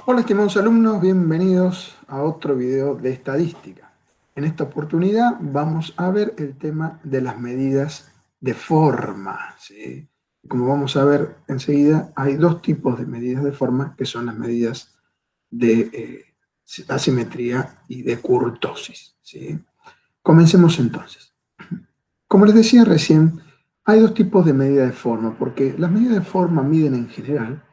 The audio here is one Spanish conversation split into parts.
Hola estimados alumnos, bienvenidos a otro video de estadística. En esta oportunidad vamos a ver el tema de las medidas de forma, ¿sí? Como vamos a ver enseguida, hay dos tipos de medidas de forma que son las medidas de asimetría y de kurtosis, ¿sí? Comencemos entonces. Como les decía recién, hay dos tipos de medida de forma, porque las medidas de forma miden en general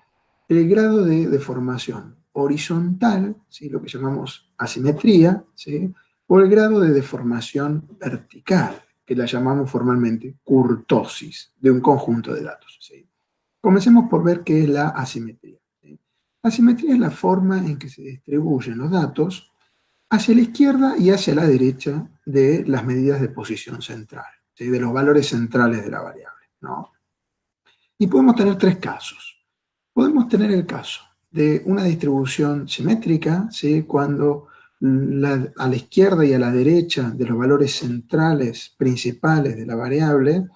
el grado de deformación horizontal, ¿sí? Lo que llamamos asimetría, ¿sí? O el grado de deformación vertical, que la llamamos formalmente kurtosis, de un conjunto de datos, ¿sí? Comencemos por ver qué es la asimetría, ¿sí? La asimetría es la forma en que se distribuyen los datos hacia la izquierda y hacia la derecha de las medidas de posición central, ¿sí? De los valores centrales de la variable, ¿no? Y podemos tener tres casos. Podemos tener el caso de una distribución simétrica, ¿sí? Cuando a la izquierda y a la derecha de los valores centrales principales de la variable,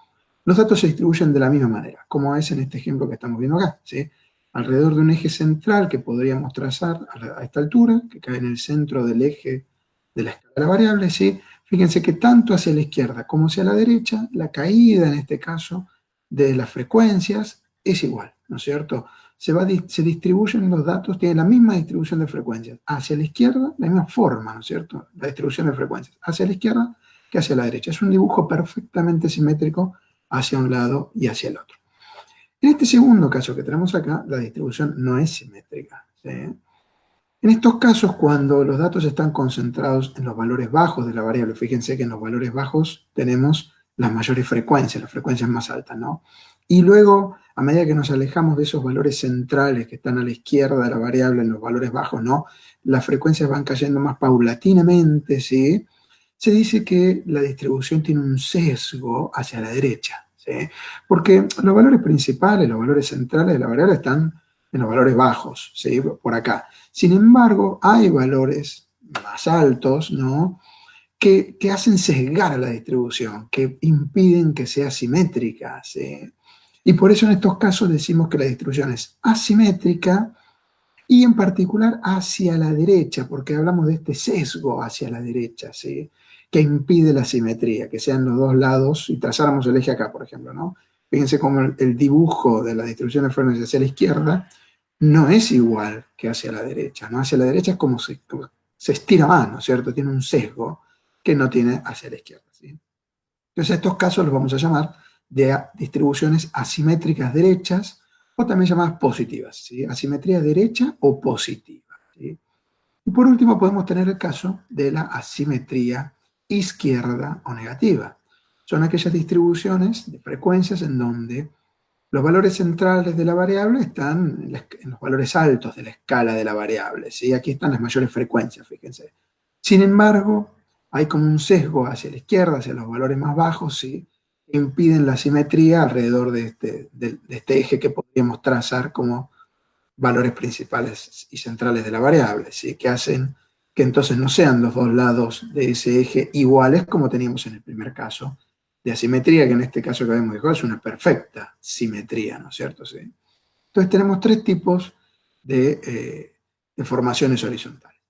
los datos se distribuyen de la misma manera, como es en este ejemplo que estamos viendo acá, ¿sí? Alrededor de un eje central que podríamos trazar a esta altura, que cae en el centro del eje de la escala de la variable, ¿sí? Fíjense que tanto hacia la izquierda como hacia la derecha, la caída en este caso de las frecuencias es igual, ¿no es cierto? Se distribuyen los datos, tienen la misma distribución de frecuencias. Hacia la izquierda, la misma forma, ¿no es cierto? La distribución de frecuencias. Hacia la izquierda que hacia la derecha. Es un dibujo perfectamente simétrico hacia un lado y hacia el otro. En este segundo caso que tenemos acá, la distribución no es simétrica, ¿sí? En estos casos, cuando los datos están concentrados en los valores bajos de la variable, fíjense que en los valores bajos tenemos las mayores frecuencias, las frecuencias más altas, ¿no? Y luego, a medida que nos alejamos de esos valores centrales que están a la izquierda de la variable en los valores bajos, ¿no? Las frecuencias van cayendo más paulatinamente, ¿sí? Se dice que la distribución tiene un sesgo hacia la derecha, ¿sí? Porque los valores principales, los valores centrales de la variable están en los valores bajos, ¿sí? Por acá. Sin embargo, hay valores más altos, ¿no? Que hacen sesgar a la distribución, que impiden que sea simétrica, ¿sí? Y por eso en estos casos decimos que la distribución es asimétrica y en particular hacia la derecha, porque hablamos de este sesgo hacia la derecha, ¿sí? Que impide la simetría, que sean los dos lados, y trazáramos el eje acá, por ejemplo, ¿no? Fíjense cómo el dibujo de la distribución de frecuencias hacia la izquierda no es igual que hacia la derecha, ¿no? Hacia la derecha es como se estira más, ¿no es cierto? Tiene un sesgo que no tiene hacia la izquierda, ¿sí? Entonces, estos casos los vamos a llamar de distribuciones asimétricas derechas o también llamadas positivas, ¿sí? Asimetría derecha o positiva, ¿sí? Y por último podemos tener el caso de la asimetría izquierda o negativa. Son aquellas distribuciones de frecuencias en donde los valores centrales de la variable están en los valores altos de la escala de la variable, ¿sí? Aquí están las mayores frecuencias, fíjense. Sin embargo, hay como un sesgo hacia la izquierda, hacia los valores más bajos, ¿sí? Que impiden la simetría alrededor de este eje que podríamos trazar como valores principales y centrales de la variable, ¿sí? Que hacen que entonces no sean los dos lados de ese eje iguales como teníamos en el primer caso de asimetría, que en este caso que habíamos dejado es una perfecta simetría, ¿no es cierto? ¿Sí? Entonces tenemos tres tipos de formaciones horizontales.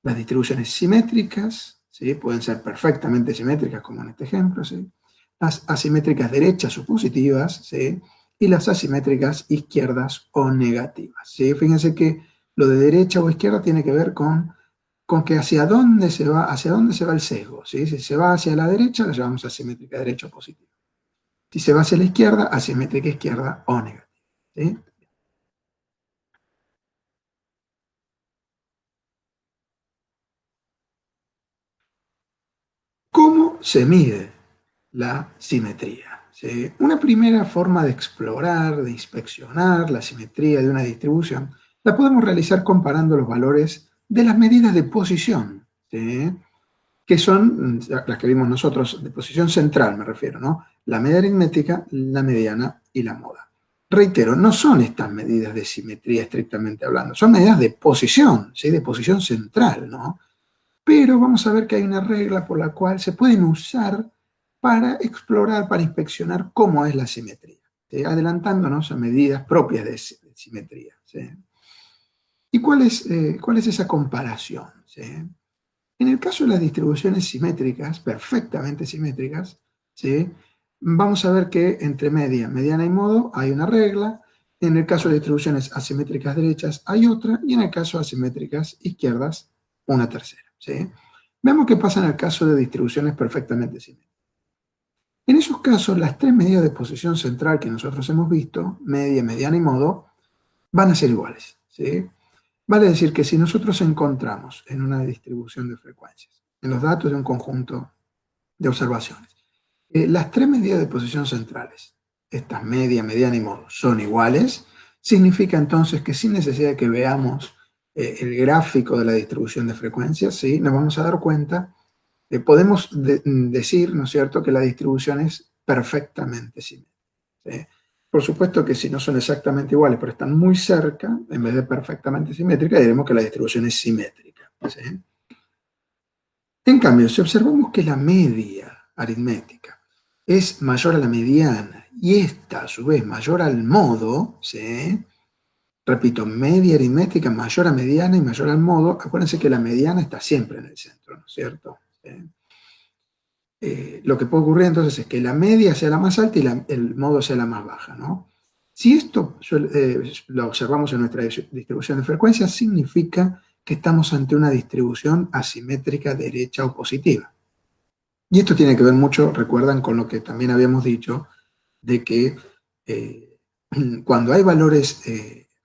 Las distribuciones simétricas, ¿sí? Pueden ser perfectamente simétricas, como en este ejemplo, ¿sí? Las asimétricas derechas o positivas, ¿sí? Y las asimétricas izquierdas o negativas, ¿sí? Fíjense que lo de derecha o izquierda tiene que ver con que hacia dónde se va el sesgo, ¿sí? Si se va hacia la derecha, la llamamos asimétrica derecha o positiva. Si se va hacia la izquierda, asimétrica izquierda o negativa, ¿sí? ¿Cómo se mide la simetría? ¿Sí? Una primera forma de explorar, de inspeccionar la simetría de una distribución, la podemos realizar comparando los valores de las medidas de posición, ¿sí? Que son las que vimos nosotros, de posición central me refiero, ¿no? La media aritmética, la mediana y la moda. Reitero, no son estas medidas de simetría estrictamente hablando, son medidas de posición, ¿sí? De posición central, ¿no? Pero vamos a ver que hay una regla por la cual se pueden usar para explorar, para inspeccionar cómo es la simetría, ¿sí? Adelantándonos a medidas propias de simetría, ¿sí? ¿Y cuál es esa comparación? ¿Sí? En el caso de las distribuciones simétricas, perfectamente simétricas, ¿sí? Vamos a ver que entre media, mediana y modo hay una regla. En el caso de distribuciones asimétricas derechas hay otra. Y en el caso de asimétricas izquierdas, una tercera. ¿Sí? Veamos qué pasa en el caso de distribuciones perfectamente simétricas. En esos casos, las tres medidas de posición central que nosotros hemos visto, media, mediana y modo, van a ser iguales. ¿Sí? Vale decir que si nosotros encontramos en una distribución de frecuencias, en los datos de un conjunto de observaciones, las tres medidas de posición centrales, estas media, mediana y modo, son iguales, significa entonces que sin necesidad de que veamos el gráfico de la distribución de frecuencias, ¿sí? Nos vamos a dar cuenta, podemos decir, ¿no es cierto?, que la distribución es perfectamente simétrica. ¿Sí? Por supuesto que si no son exactamente iguales, pero están muy cerca, en vez de perfectamente simétrica, diremos que la distribución es simétrica. ¿Sí? En cambio, si observamos que la media aritmética es mayor a la mediana y esta a su vez mayor al modo, ¿sí? Repito, media aritmética mayor a mediana y mayor al modo, acuérdense que la mediana está siempre en el centro, ¿no es cierto? ¿Sí? Lo que puede ocurrir entonces es que la media sea la más alta y el modo sea la más baja, ¿no? Si esto lo observamos en nuestra distribución de frecuencias, significa que estamos ante una distribución asimétrica derecha o positiva. Y esto tiene que ver mucho, recuerdan, con lo que también habíamos dicho, de que eh, cuando hay valores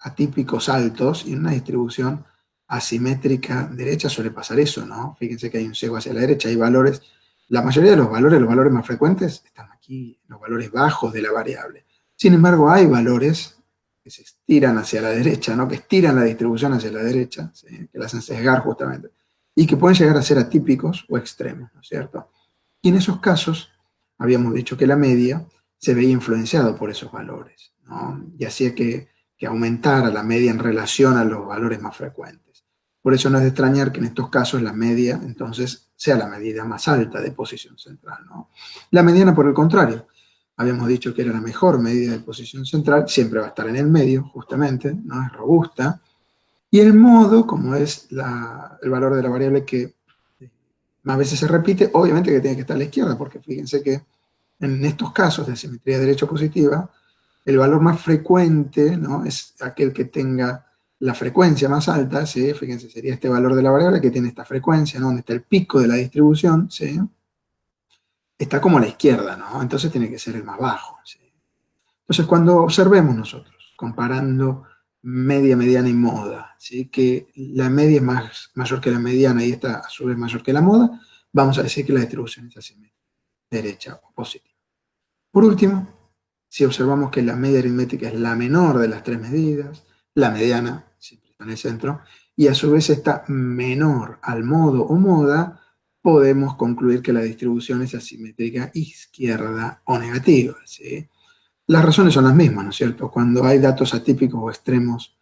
atípicos altos y en una distribución asimétrica derecha suele pasar eso, ¿no? Fíjense que hay un sesgo hacia la derecha, hay valores, la mayoría de los valores más frecuentes están aquí, los valores bajos de la variable. Sin embargo, hay valores que se estiran hacia la derecha, ¿no? Que estiran la distribución hacia la derecha, ¿sí? Que la hacen sesgar justamente, y que pueden llegar a ser atípicos o extremos, ¿no es cierto? Y en esos casos, habíamos dicho que la media se veía influenciado por esos valores, ¿no? Y hacía que aumentara la media en relación a los valores más frecuentes. Por eso no es de extrañar que en estos casos la media, entonces, sea la medida más alta de posición central, ¿no? La mediana, por el contrario, habíamos dicho que era la mejor medida de posición central, siempre va a estar en el medio, justamente, ¿no? Es robusta. Y el modo, como es el valor de la variable que más veces se repite, obviamente que tiene que estar a la izquierda, porque fíjense que en estos casos de simetría derecho-positiva, el valor más frecuente, ¿no?, es aquel que tenga la frecuencia más alta, ¿sí? Fíjense, sería este valor de la variable que tiene esta frecuencia, ¿no?, donde está el pico de la distribución, ¿sí? Está como a la izquierda, ¿no? Entonces tiene que ser el más bajo, ¿sí? Entonces, cuando observemos nosotros, comparando media, mediana y moda, ¿sí?, que la media es mayor que la mediana y esta a su vez mayor que la moda, vamos a decir que la distribución es asimétrica, derecha o positiva. Por último, si observamos que la media aritmética es la menor de las tres medidas, la mediana siempre está en el centro, y a su vez está menor al modo o moda, podemos concluir que la distribución es asimétrica izquierda o negativa, ¿sí? Las razones son las mismas, ¿no es cierto? Cuando hay datos atípicos o extremos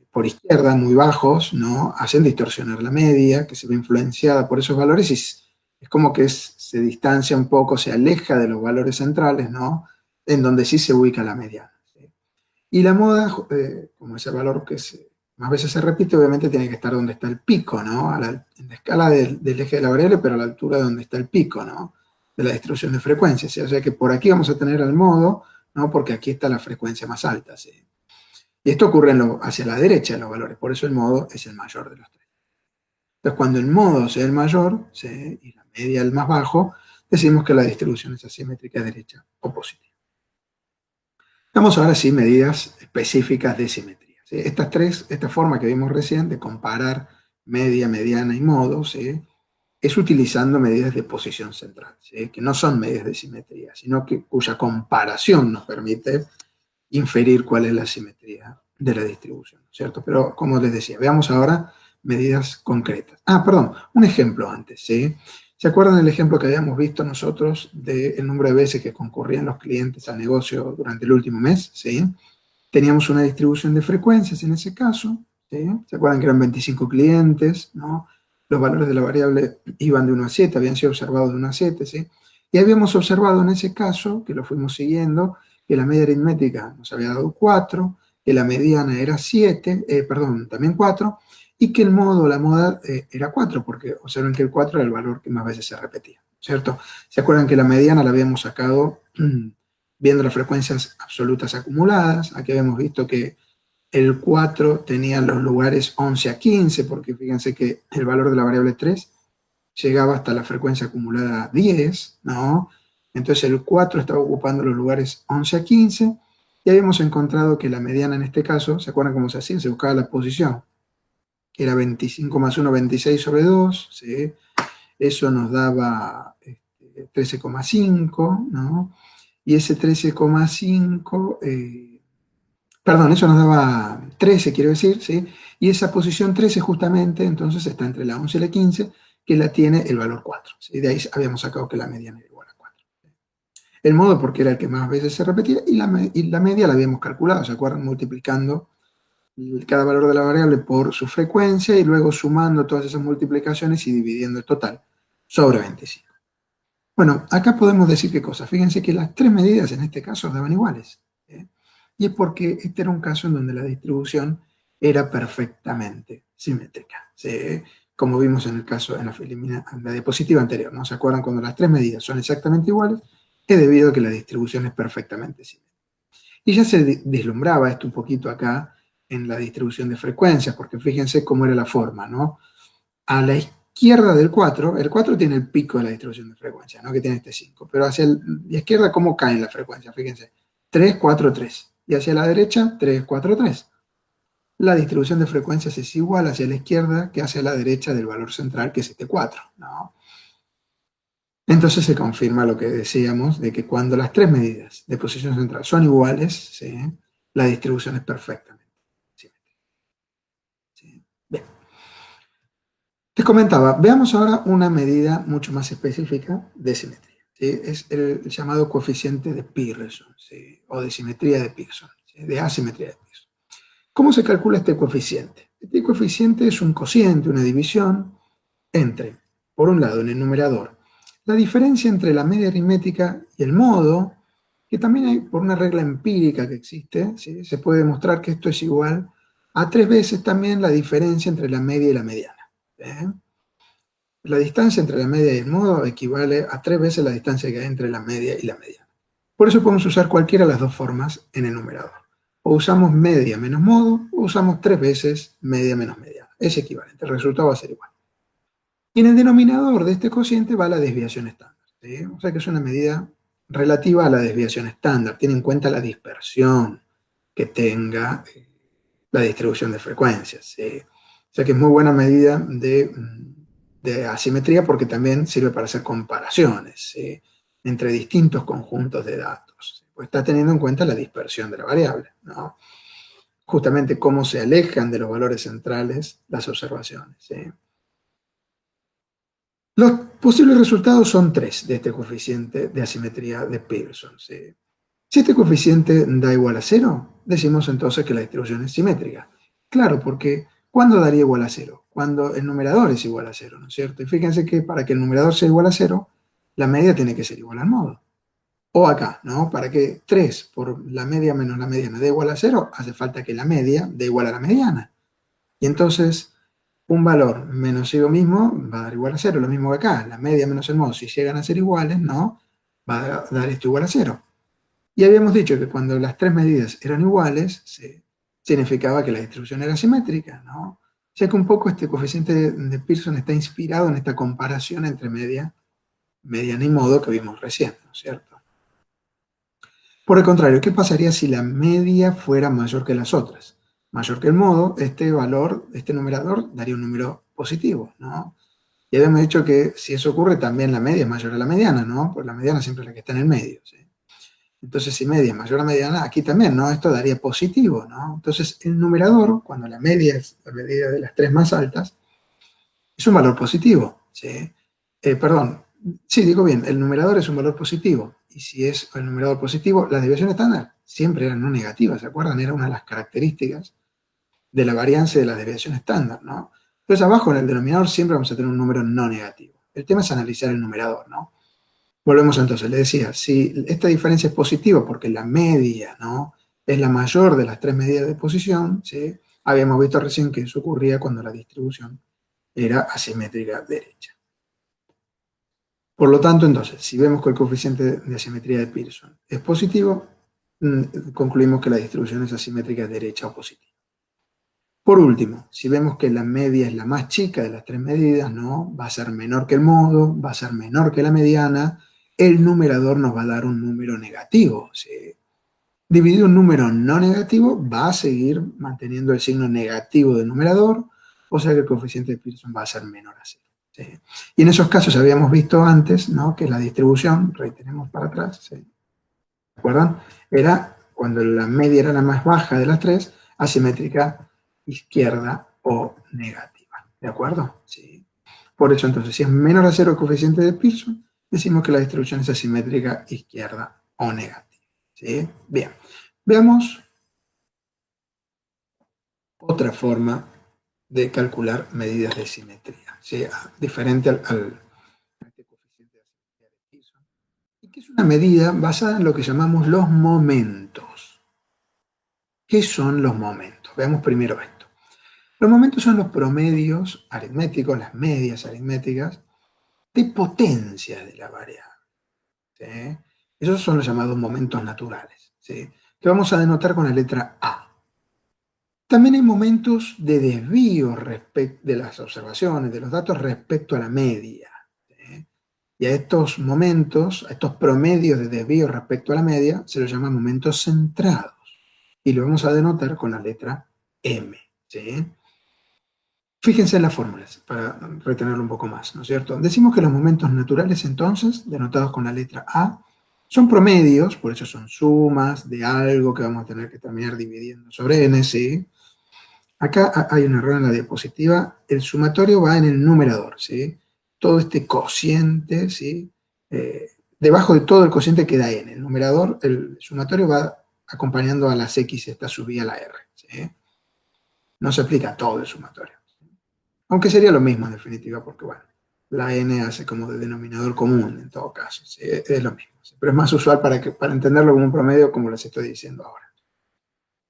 por izquierda, muy bajos, ¿no?, hacen distorsionar la media, que se ve influenciada por esos valores y es como que se distancia un poco, se aleja de los valores centrales, ¿no?, en donde sí se ubica la mediana, ¿sí? Y la moda, como ese valor que más veces se repite, obviamente tiene que estar donde está el pico, ¿no? En la escala del eje de la variable, pero a la altura de donde está el pico, ¿no?, de la distribución de frecuencias. ¿Sí? O sea que por aquí vamos a tener al modo, ¿no?, porque aquí está la frecuencia más alta, ¿sí? Y esto ocurre hacia la derecha de los valores, por eso el modo es el mayor de los tres. Entonces, cuando el modo sea el mayor, ¿sí?, y la media el más bajo, decimos que la distribución es asimétrica derecha o positiva. Vamos ahora sí medidas específicas de simetría, ¿sí? Esta forma que vimos recién de comparar media, mediana y modo, ¿sí?, es utilizando medidas de posición central, ¿sí?, que no son medidas de simetría, sino cuya comparación nos permite inferir cuál es la simetría de la distribución, ¿cierto? Pero como les decía, veamos ahora medidas concretas. Perdón, un ejemplo antes, ¿sí? ¿Se acuerdan del ejemplo que habíamos visto nosotros del número de veces que concurrían los clientes al negocio durante el último mes? ¿Sí? Teníamos una distribución de frecuencias en ese caso, ¿sí? ¿Se acuerdan que eran 25 clientes, ¿no? Los valores de la variable iban de 1 a 7, habían sido observados de 1 a 7, ¿sí? Y habíamos observado en ese caso, que lo fuimos siguiendo, que la media aritmética nos había dado 4, que la mediana era 7, también 4, y que el modo, la moda, era 4, porque observen que el 4 era el valor que más veces se repetía, ¿cierto? ¿Se acuerdan que la mediana la habíamos sacado viendo las frecuencias absolutas acumuladas? Aquí habíamos visto que el 4 tenía los lugares 11 a 15, porque fíjense que el valor de la variable 3 llegaba hasta la frecuencia acumulada 10, ¿no? Entonces el 4 estaba ocupando los lugares 11 a 15, y habíamos encontrado que la mediana en este caso, ¿se acuerdan cómo se hacía? Se buscaba la posición, que era 25 más 1, 26 sobre 2, ¿sí? Eso nos daba 13,5, ¿no? Y ese 13,5, perdón, eso nos daba 13, quiero decir, ¿sí? Y esa posición 13 justamente, entonces, está entre la 11 y la 15, que la tiene el valor 4, ¿sí? De ahí habíamos sacado que la mediana era igual a 4. El modo porque era el que más veces se repetía, y la media la habíamos calculado, ¿se acuerdan? Multiplicando cada valor de la variable por su frecuencia y luego sumando todas esas multiplicaciones y dividiendo el total sobre 25. Bueno, acá podemos decir qué cosa. Fíjense que las tres medidas en este caso daban iguales, ¿sí? Y es porque este era un caso en donde la distribución era perfectamente simétrica, ¿sí? Como vimos en el caso, en la diapositiva anterior, ¿no? ¿Se acuerdan? Cuando las tres medidas son exactamente iguales, es debido a que la distribución es perfectamente simétrica. Y ya se vislumbraba esto un poquito acá en la distribución de frecuencias, porque fíjense cómo era la forma, ¿no? A la izquierda del 4, el 4 tiene el pico de la distribución de frecuencias, ¿no? Que tiene este 5, pero hacia la izquierda, ¿cómo caen las frecuencias? Fíjense, 3, 4, 3. Y hacia la derecha, 3, 4, 3. La distribución de frecuencias es igual hacia la izquierda que hacia la derecha del valor central, que es este 4, ¿no? Entonces se confirma lo que decíamos, de que cuando las tres medidas de posición central son iguales, ¿sí? La distribución es perfectamente simétrica, ¿sí? Bien. Les comentaba, veamos ahora una medida mucho más específica de simetría, ¿sí? Es el llamado coeficiente de Pearson, ¿sí? O de simetría de Pearson, ¿sí? De asimetría de Pearson. ¿Cómo se calcula este coeficiente? Este coeficiente es un cociente, una división entre, por un lado, en el numerador, la diferencia entre la media aritmética y el modo, que también hay por una regla empírica que existe, ¿sí? Se puede demostrar que esto es igual a 3 veces también la diferencia entre la media y la mediana. La distancia entre la media y el modo equivale a 3 veces la distancia que hay entre la media y la mediana. Por eso podemos usar cualquiera de las dos formas en el numerador. O usamos media menos modo, o usamos 3 veces media menos mediana. Es equivalente, el resultado va a ser igual. Y en el denominador de este cociente va la desviación estándar, ¿sí? O sea que es una medida relativa a la desviación estándar. Tiene en cuenta la dispersión que tenga la distribución de frecuencias, ¿sí? O sea que es muy buena medida de asimetría, porque también sirve para hacer comparaciones, ¿sí? Entre distintos conjuntos de datos, ¿sí? Pues está teniendo en cuenta la dispersión de la variable, ¿no? Justamente cómo se alejan de los valores centrales las observaciones, ¿sí? Los posibles resultados son 3 de este coeficiente de asimetría de Pearson, ¿sí? Si este coeficiente da igual a 0, decimos entonces que la distribución es simétrica. Claro, porque ¿cuándo daría igual a 0? Cuando el numerador es igual a 0, ¿no es cierto? Y fíjense que para que el numerador sea igual a 0, la media tiene que ser igual al modo. O acá, ¿no? Para que 3 por la media menos la mediana dé igual a 0, hace falta que la media dé igual a la mediana. Y entonces, un valor menos lo mismo va a dar igual a 0, lo mismo que acá. La media menos el modo, si llegan a ser iguales, ¿no? Va a dar esto igual a 0. Y habíamos dicho que cuando las tres medidas eran iguales, significaba que la distribución era simétrica, ¿no? O sea que un poco este coeficiente de Pearson está inspirado en esta comparación entre media, mediana y modo que vimos recién, ¿no es cierto? Por el contrario, ¿qué pasaría si la media fuera mayor que las otras? Mayor que el modo, este valor, este numerador, daría un número positivo, ¿no? Y habíamos dicho que si eso ocurre, también la media es mayor a la mediana, ¿no? Pues la mediana siempre es la que está en el medio, ¿sí? Entonces, si media es mayor a mediana, aquí también, ¿no? Esto daría positivo, ¿no? Entonces, el numerador, cuando la media es la medida de las tres más altas, es un valor positivo, ¿sí? Perdón, sí, digo bien, el numerador es un valor positivo. Y si es el numerador positivo, la desviación estándar siempre era no negativa, ¿se acuerdan? Era una de las características de la varianza de la desviación estándar, ¿no? Entonces, abajo en el denominador siempre vamos a tener un número no negativo. El tema es analizar el numerador, ¿no? Volvemos entonces, le decía, si esta diferencia es positiva porque la media, ¿no? es la mayor de las tres medidas de posición, ¿sí? Habíamos visto recién que eso ocurría cuando la distribución era asimétrica derecha. Por lo tanto, entonces, si vemos que el coeficiente de asimetría de Pearson es positivo, concluimos que la distribución es asimétrica derecha o positiva. Por último, si vemos que la media es la más chica de las tres medidas, ¿no? Va a ser menor que el modo, va a ser menor que la mediana, el numerador nos va a dar un número negativo, ¿sí? Dividido un número no negativo, va a seguir manteniendo el signo negativo del numerador, o sea que el coeficiente de Pearson va a ser menor a 0. ¿Sí? Y en esos casos habíamos visto antes, ¿no? Que la distribución, reiteremos para atrás, ¿sí? ¿Se acuerdan? Era cuando la media era la más baja de las tres, asimétrica izquierda o negativa. ¿De acuerdo? Sí. Por eso entonces, si es menor a 0 el coeficiente de Pearson, decimos que la distribución es asimétrica izquierda o negativa. ¿Sí? Bien. Veamos otra forma de calcular medidas de simetría, ¿sí? Diferente al coeficiente de asimetría de Pearson, y que es una medida basada en lo que llamamos los momentos. ¿Qué son los momentos? Veamos primero esto. Los momentos son los promedios aritméticos, las medias aritméticas, de potencias de la variable. ¿Sí? Esos son los llamados momentos naturales, ¿sí? Que vamos a denotar con la letra A. También hay momentos de desvío de las observaciones, de los datos respecto a la media, ¿sí? Y a estos momentos, a estos promedios de desvío respecto a la media, se los llama momentos centrados. Y lo vamos a denotar con la letra M, ¿sí? Fíjense en las fórmulas, para retenerlo un poco más, ¿no es cierto? Decimos que los momentos naturales, entonces, denotados con la letra A, son promedios, por eso son sumas de algo que vamos a tener que terminar dividiendo sobre n, ¿sí? Acá hay un error en la diapositiva, el sumatorio va en el numerador, ¿sí? Todo este cociente, ¿sí? Debajo de todo el cociente queda n, el numerador, el sumatorio va acompañando a las x, esta subida a la r, ¿sí? No se aplica todo el sumatorio. Aunque sería lo mismo en definitiva, porque bueno, la n hace como de denominador común en todo caso, ¿sí? Es lo mismo. ¿Sí? Pero es más usual para entenderlo como un promedio, como les estoy diciendo ahora.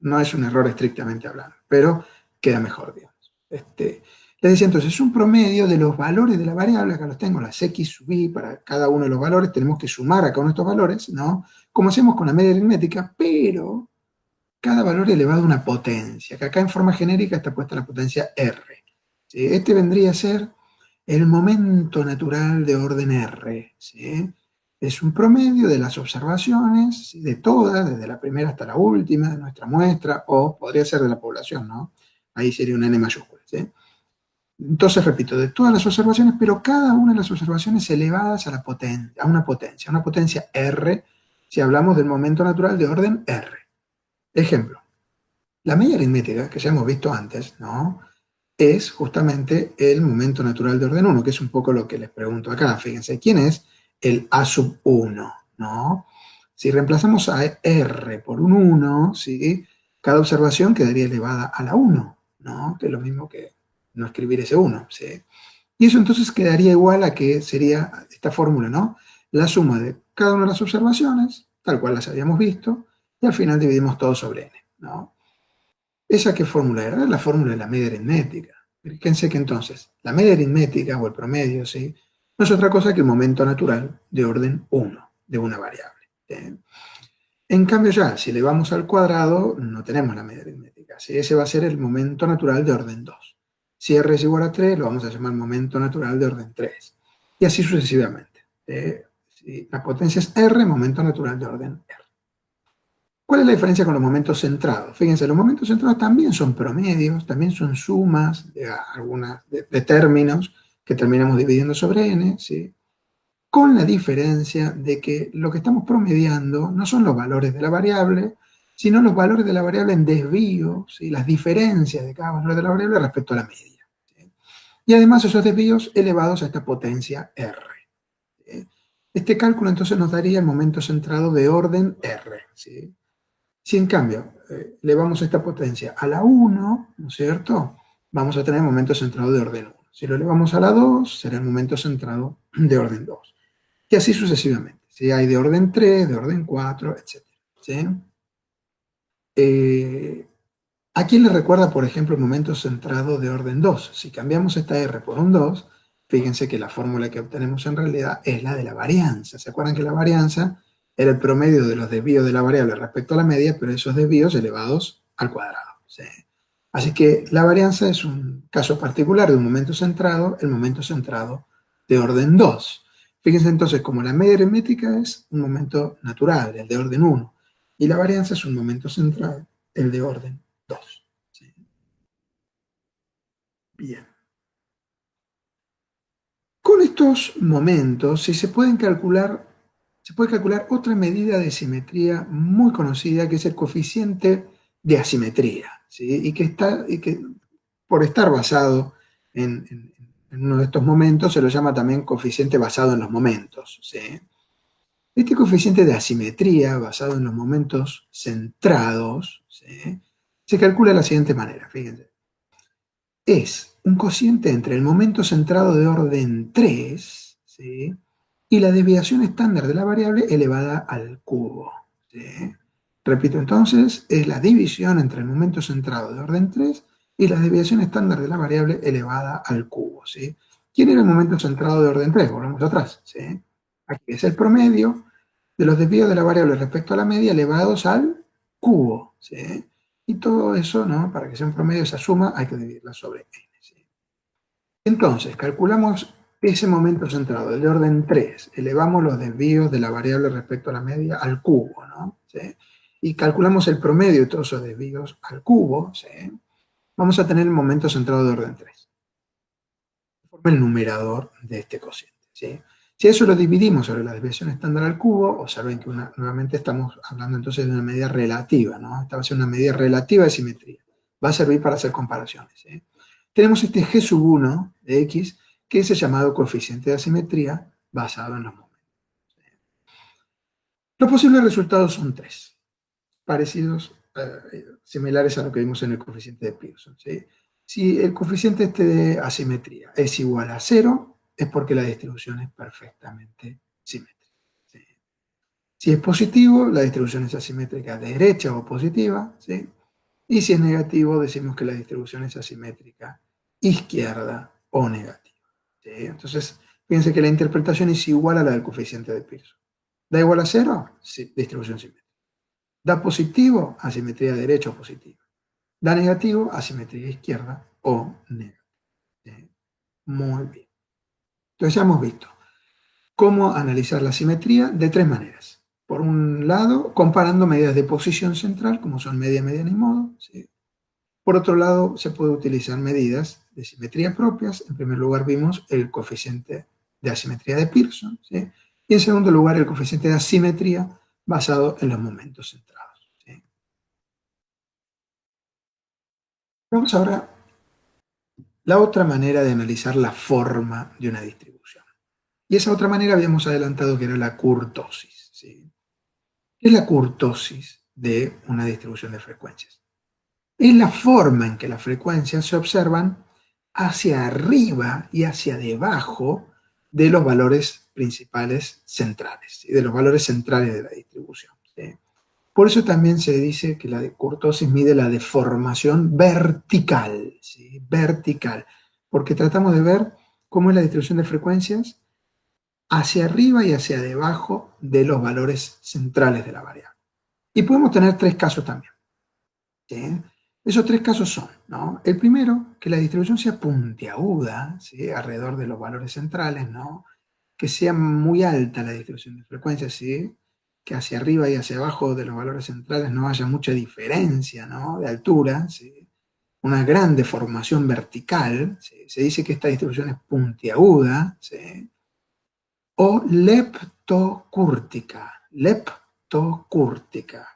No es un error estrictamente hablando, pero queda mejor, digamos. Les decía entonces, es un promedio de los valores de la variable, acá los tengo, las x sub i, para cada uno de los valores tenemos que sumar a cada uno de estos valores, ¿no? Como hacemos con la media aritmética, pero cada valor elevado a una potencia, que acá en forma genérica está puesta la potencia r. ¿Sí? Este vendría a ser el momento natural de orden r. ¿Sí? Es un promedio de las observaciones, ¿sí? De todas, desde la primera hasta la última, de nuestra muestra, o podría ser de la población, ¿no? Ahí sería un n mayúscula. ¿Sí? Entonces, repito, de todas las observaciones, pero cada una de las observaciones elevadas a una potencia r, si hablamos del momento natural de orden r. Ejemplo, la media aritmética, que ya hemos visto antes, ¿no? Es justamente el momento natural de orden 1, que es un poco lo que les pregunto acá. Fíjense, ¿quién es el A sub 1? ¿No? Si reemplazamos a R por un 1, ¿sí? Cada observación quedaría elevada a la 1, ¿no? Que es lo mismo que no escribir ese 1, ¿sí? Y eso entonces quedaría igual a que sería esta fórmula, ¿no? La suma de cada una de las observaciones, tal cual las habíamos visto, y al final dividimos todo sobre n, ¿no? ¿Esa qué fórmula era? La fórmula de la media aritmética. Fíjense que entonces, la media aritmética o el promedio, ¿sí? No es otra cosa que el momento natural de orden 1 de una variable. ¿Sí? En cambio ya, si le vamos al cuadrado, no tenemos la media aritmética. ¿Sí? Ese va a ser el momento natural de orden 2. Si r es igual a 3, lo vamos a llamar momento natural de orden 3. Y así sucesivamente. Si la potencia es r, momento natural de orden r. ¿Cuál es la diferencia con los momentos centrados? Fíjense, los momentos centrados también son promedios, también son sumas de términos que terminamos dividiendo sobre n, ¿sí? Con la diferencia de que lo que estamos promediando no son los valores de la variable, sino los valores de la variable en desvío, ¿sí? Las diferencias de cada valor de la variable respecto a la media. ¿Sí? Y además esos desvíos elevados a esta potencia r. ¿Sí? Este cálculo entonces nos daría el momento centrado de orden r. ¿Sí? Si en cambio elevamos esta potencia a la 1, ¿no es cierto? Vamos a tener momento centrado de orden 1. Si lo elevamos a la 2, será el momento centrado de orden 2. Y así sucesivamente. Si hay de orden 3, de orden 4, etc. ¿Sí? ¿A quién le recuerda, por ejemplo, el momento centrado de orden 2? Si cambiamos esta R por un 2, fíjense que la fórmula que obtenemos en realidad es la de la varianza. ¿Se acuerdan que la varianza era el promedio de los desvíos de la variable respecto a la media, pero esos desvíos elevados al cuadrado? ¿Sí? Así que la varianza es un caso particular de un momento centrado, el momento centrado de orden 2. Fíjense entonces, como la media aritmética es un momento natural, el de orden 1, y la varianza es un momento centrado, el de orden 2. ¿Sí? Bien. Con estos momentos, si se puede calcular otra medida de simetría muy conocida, que es el coeficiente de asimetría, ¿sí? y que por estar basado en uno de estos momentos, se lo llama también coeficiente basado en los momentos. ¿Sí? Este coeficiente de asimetría, basado en los momentos centrados, ¿sí? Se calcula de la siguiente manera, fíjense. Es un cociente entre el momento centrado de orden 3, ¿sí? Y la desviación estándar de la variable elevada al cubo. ¿Sí? Repito entonces, es la división entre el momento centrado de orden 3 y la desviación estándar de la variable elevada al cubo. ¿Sí? ¿Quién era el momento centrado de orden 3? Volvemos atrás. ¿Sí? Aquí es el promedio de los desvíos de la variable respecto a la media elevados al cubo. ¿Sí? Y todo eso, ¿no? Para que sea un promedio, esa suma, hay que dividirla sobre n. ¿Sí? Entonces, calculamos ese momento centrado, el de orden 3. Elevamos los desvíos de la variable respecto a la media al cubo, ¿no? ¿Sí? Y calculamos el promedio de todos esos desvíos al cubo, ¿sí? Vamos a tener el momento centrado de orden 3. Forma el numerador de este cociente, ¿sí? Si eso lo dividimos sobre la desviación estándar al cubo, observen que nuevamente estamos hablando entonces de una medida relativa, ¿no? Esta va a ser una medida relativa de simetría. Va a servir para hacer comparaciones, ¿sí? Tenemos este G sub 1 de X, que es el llamado coeficiente de asimetría basado en los momentos. Los posibles resultados son tres, parecidos, similares a lo que vimos en el coeficiente de Pearson, ¿sí? Si el coeficiente este de asimetría es igual a 0, es porque la distribución es perfectamente simétrica. ¿Sí? Si es positivo, la distribución es asimétrica derecha o positiva, ¿sí? Y si es negativo, decimos que la distribución es asimétrica izquierda o negativa. ¿Sí? Entonces, fíjense que la interpretación es igual a la del coeficiente de Pearson. ¿Da igual a 0? Sí, distribución simétrica. ¿Da positivo? Asimetría derecha o positiva. ¿Da negativo? Asimetría izquierda o negativa. ¿Sí? Muy bien. Entonces ya hemos visto cómo analizar la simetría de tres maneras. Por un lado, comparando medidas de posición central, como son media, mediana y modo. ¿Sí? Por otro lado, se puede utilizar medidas de simetría propias. En primer lugar, vimos el coeficiente de asimetría de Pearson. ¿Sí? Y en segundo lugar, el coeficiente de asimetría basado en los momentos centrados. ¿Sí? Vamos ahora a la otra manera de analizar la forma de una distribución. Y esa otra manera habíamos adelantado que era la kurtosis. ¿Sí? ¿Qué es la kurtosis de una distribución de frecuencias? Es la forma en que las frecuencias se observan hacia arriba y hacia debajo de los valores principales centrales, ¿sí? De los valores centrales de la distribución. ¿Sí? Por eso también se dice que la kurtosis mide la deformación vertical, ¿sí? Vertical, porque tratamos de ver cómo es la distribución de frecuencias hacia arriba y hacia debajo de los valores centrales de la variable. Y podemos tener tres casos también. ¿Sí? Esos tres casos son, ¿no? El primero, que la distribución sea puntiaguda, ¿sí? Alrededor de los valores centrales, ¿no? Que sea muy alta la distribución de frecuencias, ¿sí? Que hacia arriba y hacia abajo de los valores centrales no haya mucha diferencia, ¿no? De altura, ¿sí? Una gran deformación vertical, ¿sí? Se dice que esta distribución es puntiaguda, ¿sí? O leptocúrtica,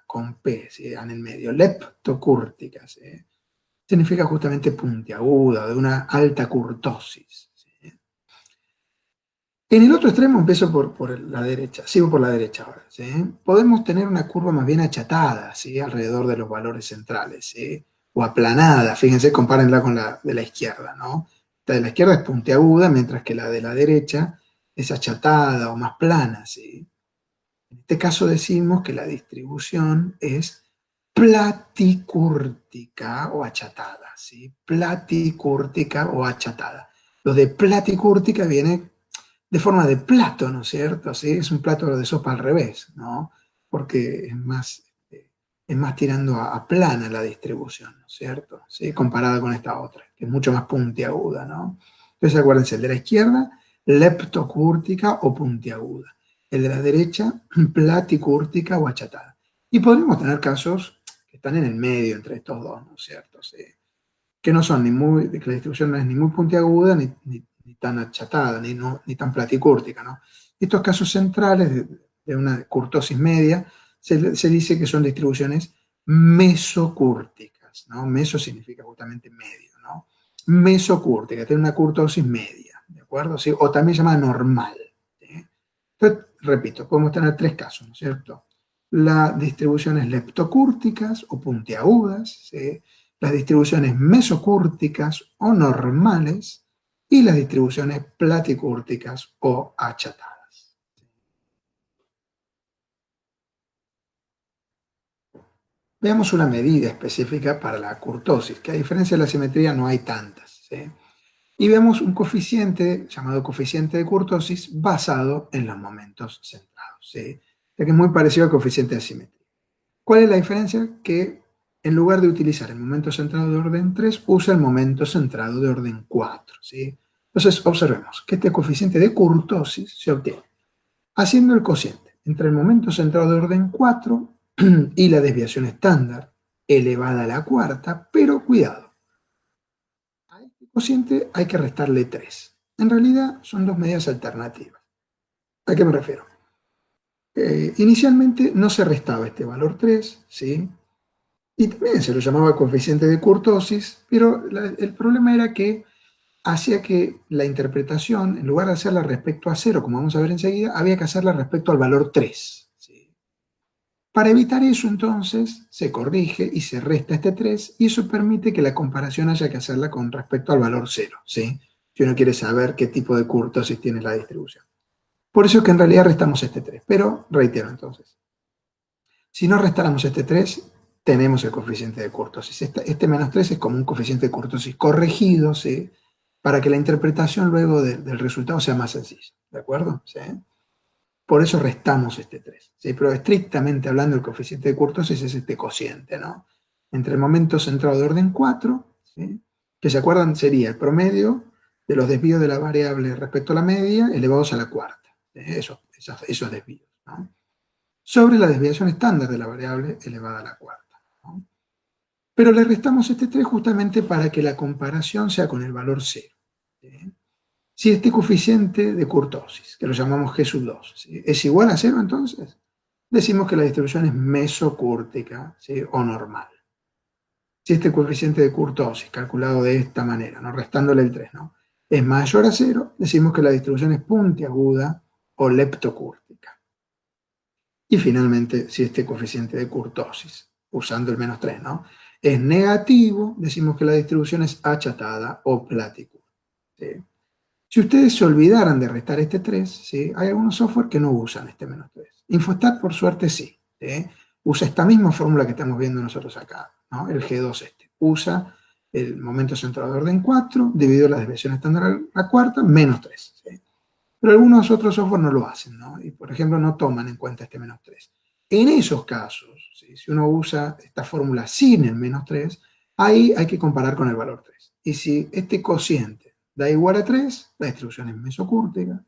con P, ¿sí? En el medio, leptocúrtica, ¿sí? Significa justamente puntiaguda, de una alta kurtosis. ¿Sí? En el otro extremo empiezo por la derecha, sigo por la derecha ahora. ¿Sí? Podemos tener una curva más bien achatada, ¿sí? Alrededor de los valores centrales, ¿sí? O aplanada, fíjense, compárenla con la de la izquierda, ¿no? La de la izquierda es puntiaguda, mientras que la de la derecha es achatada o más plana, ¿sí? En este caso decimos que la distribución es platicúrtica o achatada, ¿sí? Platicúrtica o achatada. Lo de platicúrtica viene de forma de plato, ¿no es cierto? ¿Sí? Es un plato de sopa al revés, ¿no? Porque es más tirando a plana la distribución, ¿no es cierto? ¿Sí? Comparada con esta otra, que es mucho más puntiaguda, ¿no? Entonces acuérdense, el de la izquierda, leptocúrtica o puntiaguda. El de la derecha, platicúrtica o achatada. Y podríamos tener casos que están en el medio entre estos dos, ¿no es cierto? ¿Sí? Que no son ni muy, que la distribución no es ni muy puntiaguda ni tan achatada, ni tan platicúrtica, ¿no? Estos casos centrales de una curtosis media se dice que son distribuciones mesocúrticas, ¿no? Meso significa justamente medio, ¿no? Mesocúrtica, tiene una curtosis media, ¿de acuerdo? ¿Sí? O también llamada normal. ¿Sí? Entonces, repito, podemos tener tres casos, ¿no es cierto? Las distribuciones leptocúrticas o puntiagudas, ¿sí? Las distribuciones mesocúrticas o normales y las distribuciones platicúrticas o achatadas. Veamos una medida específica para la curtosis, que a diferencia de la simetría no hay tantas, ¿sí? Y vemos un coeficiente llamado coeficiente de curtosis basado en los momentos centrados, ¿sí? Ya que es muy parecido al coeficiente de simetría. ¿Cuál es la diferencia? Que en lugar de utilizar el momento centrado de orden 3, usa el momento centrado de orden 4, ¿sí? Entonces, observemos que este coeficiente de curtosis se obtiene haciendo el cociente entre el momento centrado de orden 4 y la desviación estándar elevada a la cuarta, pero cuidado, a este cociente hay que restarle 3. En realidad son dos medidas alternativas. ¿A qué me refiero? Inicialmente no se restaba este valor 3, ¿sí? Y también se lo llamaba coeficiente de kurtosis, pero el problema era que hacía que la interpretación, en lugar de hacerla respecto a cero, como vamos a ver enseguida, había que hacerla respecto al valor 3. ¿Sí? Para evitar eso, entonces, se corrige y se resta este 3, y eso permite que la comparación haya que hacerla con respecto al valor 0, ¿sí? Si uno quiere saber qué tipo de kurtosis tiene la distribución. Por eso es que en realidad restamos este 3, pero reitero entonces. Si no restáramos este 3, tenemos el coeficiente de kurtosis. Este menos 3 es como un coeficiente de kurtosis corregido, ¿sí? Para que la interpretación luego del resultado sea más sencilla. ¿De acuerdo? ¿Sí? Por eso restamos este 3. ¿Sí? Pero estrictamente hablando, el coeficiente de kurtosis es este cociente, ¿no? Entre el momento centrado de orden 4, ¿sí? Que se acuerdan sería el promedio de los desvíos de la variable respecto a la media elevados a la cuarta. ¿Sí? Esos desvíos, ¿no? Sobre la desviación estándar de la variable elevada a la cuarta, ¿no? Pero le restamos este 3 justamente para que la comparación sea con el valor 0. ¿Sí? Si este coeficiente de kurtosis, que lo llamamos G sub 2, ¿sí? Es igual a 0, entonces decimos que la distribución es mesocúrtica, ¿sí? O normal. Si este coeficiente de kurtosis, calculado de esta manera, ¿no? Restándole el 3, ¿no? Es mayor a 0, decimos que la distribución es puntiaguda o leptocúrtica. Y finalmente, si este coeficiente de kurtosis, usando el menos 3, ¿no? Es negativo, decimos que la distribución es achatada o platicúrtica. ¿Sí? Si ustedes se olvidaran de restar este 3, ¿sí? Hay algunos software que no usan este menos 3. Infostat, por suerte, sí. ¿Sí? Usa esta misma fórmula que estamos viendo nosotros acá, ¿no? El G2 este. Usa el momento centrado de orden 4, dividido la desviación estándar a la cuarta, menos 3. ¿Sí? Pero algunos otros software no lo hacen, ¿no? Y por ejemplo no toman en cuenta este menos 3. En esos casos, ¿sí? Si uno usa esta fórmula sin el menos 3, ahí hay que comparar con el valor 3. Y si este cociente da igual a 3, la distribución es mesocúrtica.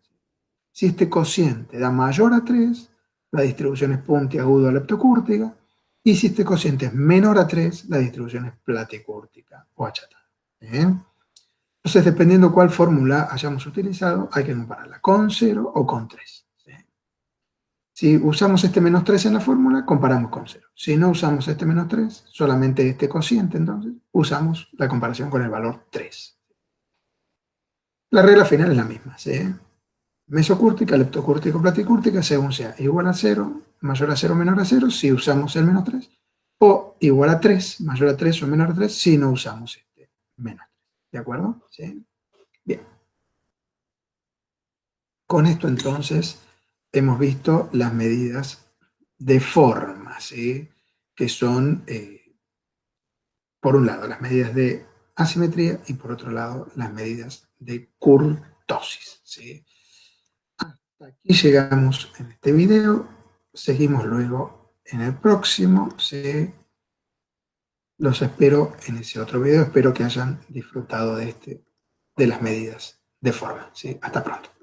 Si este cociente da mayor a 3, la distribución es puntiaguda o leptocúrtica. Y si este cociente es menor a 3, la distribución es platicúrtica o achatada. ¿Bien? Entonces, dependiendo cuál fórmula hayamos utilizado, hay que compararla con 0 o con 3. ¿Sí? Si usamos este menos 3 en la fórmula, comparamos con 0. Si no usamos este menos 3, solamente este cociente, entonces, usamos la comparación con el valor 3. La regla final es la misma. ¿Sí? Mesocúrtica, leptocúrtica o platicúrtica, según sea igual a 0, mayor a 0, menor a 0, si usamos el menos 3, o igual a 3, mayor a 3 o menor a 3, si no usamos este menos 3. ¿De acuerdo? ¿Sí? Bien. Con esto entonces hemos visto las medidas de forma, ¿sí? que son, por un lado, las medidas de asimetría y por otro lado, las medidas de kurtosis, ¿sí? Hasta aquí llegamos en este video. Seguimos luego en el próximo, ¿sí? Los espero en ese otro video. Espero que hayan disfrutado de las medidas de forma, ¿sí? Hasta pronto.